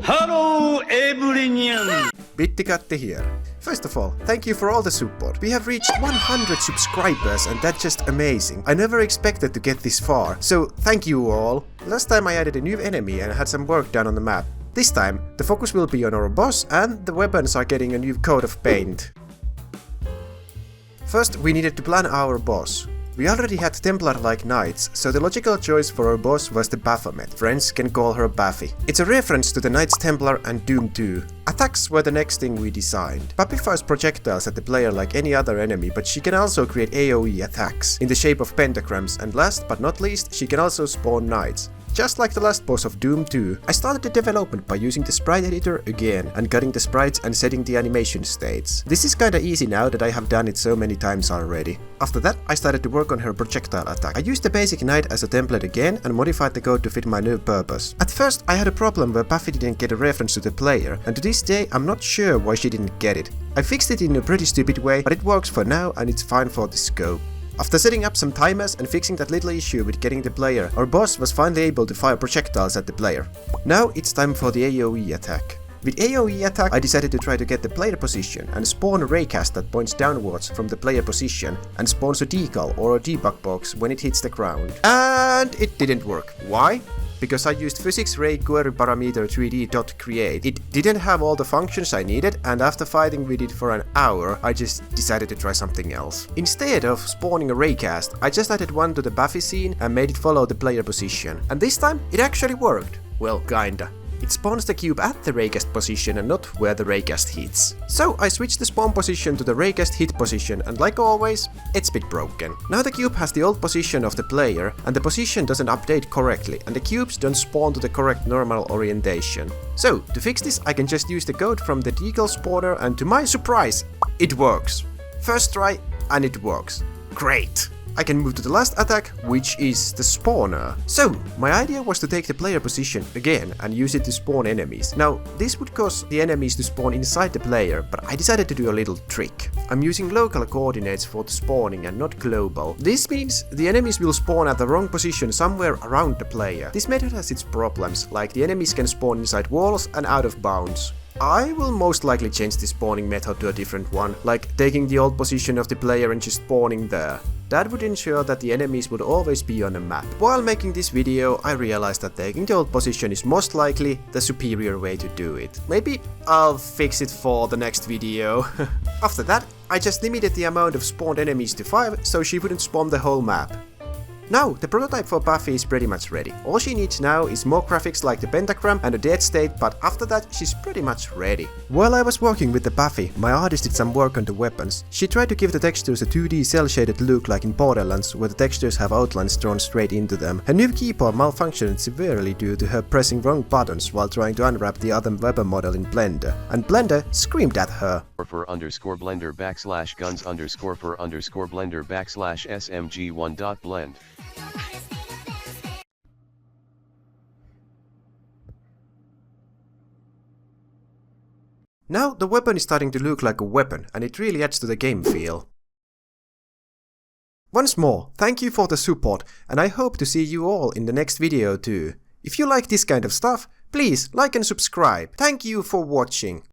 Hello everyone! Bittigatti here. First of all, thank you for all the support. We have reached 100 subscribers and that's just amazing. I never expected to get this far, so thank you all. Last time I added a new enemy and had some work done on the map. This time, the focus will be on our boss and the weapons are getting a new coat of paint. First, we needed to plan our boss. We already had Templar-like knights, so the logical choice for our boss was the Baphomet. Friends can call her Baphy. It's a reference to the Knights Templar and Doom 2. Attacks were the next thing we designed. Baphy fires projectiles at the player like any other enemy, but she can also create AoE attacks in the shape of pentagrams, and last but not least, she can also spawn knights. Just like the last boss of Doom 2, I started the development by using the sprite editor again and cutting the sprites and setting the animation states. This is kinda easy now that I have done it so many times already. After that, I started to work on her projectile attack. I used the basic knight as a template again and modified the code to fit my new purpose. At first, I had a problem where Baphy didn't get a reference to the player, and to this day I'm not sure why she didn't get it. I fixed it in a pretty stupid way, but it works for now and it's fine for the scope. After setting up some timers and fixing that little issue with getting the player, our boss was finally able to fire projectiles at the player. Now it's time for the AoE attack. With AoE attack, I decided to try to get the player position and spawn a raycast that points downwards from the player position and spawns a decal or a debug box when it hits the ground. And it didn't work. Why? Because I used physics ray query parameter 3d.create. It didn't have all the functions I needed, and after fighting with it for an hour, I just decided to try something else. Instead of spawning a raycast, I just added one to the Baphy scene and made it follow the player position. And this time, it actually worked. Well, kinda. It spawns the cube at the raycast position and not where the raycast hits. So I switched the spawn position to the raycast hit position, and like always, it's a bit broken. Now the cube has the old position of the player and the position doesn't update correctly and the cubes don't spawn to the correct normal orientation. So to fix this, I can just use the code from the decal spawner, and to my surprise, it works. First try and it works. Great! I can move to the last attack, which is the spawner. So, my idea was to take the player position again and use it to spawn enemies. Now, this would cause the enemies to spawn inside the player, but I decided to do a little trick. I'm using local coordinates for the spawning and not global. This means the enemies will spawn at the wrong position somewhere around the player. This method has its problems, like the enemies can spawn inside walls and out of bounds. I will most likely change the spawning method to a different one, like taking the old position of the player and just spawning there. That would ensure that the enemies would always be on the map. While making this video, I realized that taking the old position is most likely the superior way to do it. Maybe I'll fix it for the next video. After that, I just limited the amount of spawned enemies to 5 so she wouldn't spawn the whole map. Now, the prototype for Baphy is pretty much ready. All she needs now is more graphics like the pentagram and a dead state, but after that she's pretty much ready. While I was working with the Baphy, my artist did some work on the weapons. She tried to give the textures a 2D cel-shaded look like in Borderlands, where the textures have outlines drawn straight into them. Her new keyboard malfunctioned severely due to her pressing wrong buttons while trying to unwrap the other weapon model in Blender, and Blender screamed at her. For _blender /guns _for _blender /smg1.blend. Now the weapon is starting to look like a weapon, and it really adds to the game feel. Once more, thank you for the support, and I hope to see you all in the next video too. If you like this kind of stuff, please like and subscribe. Thank you for watching.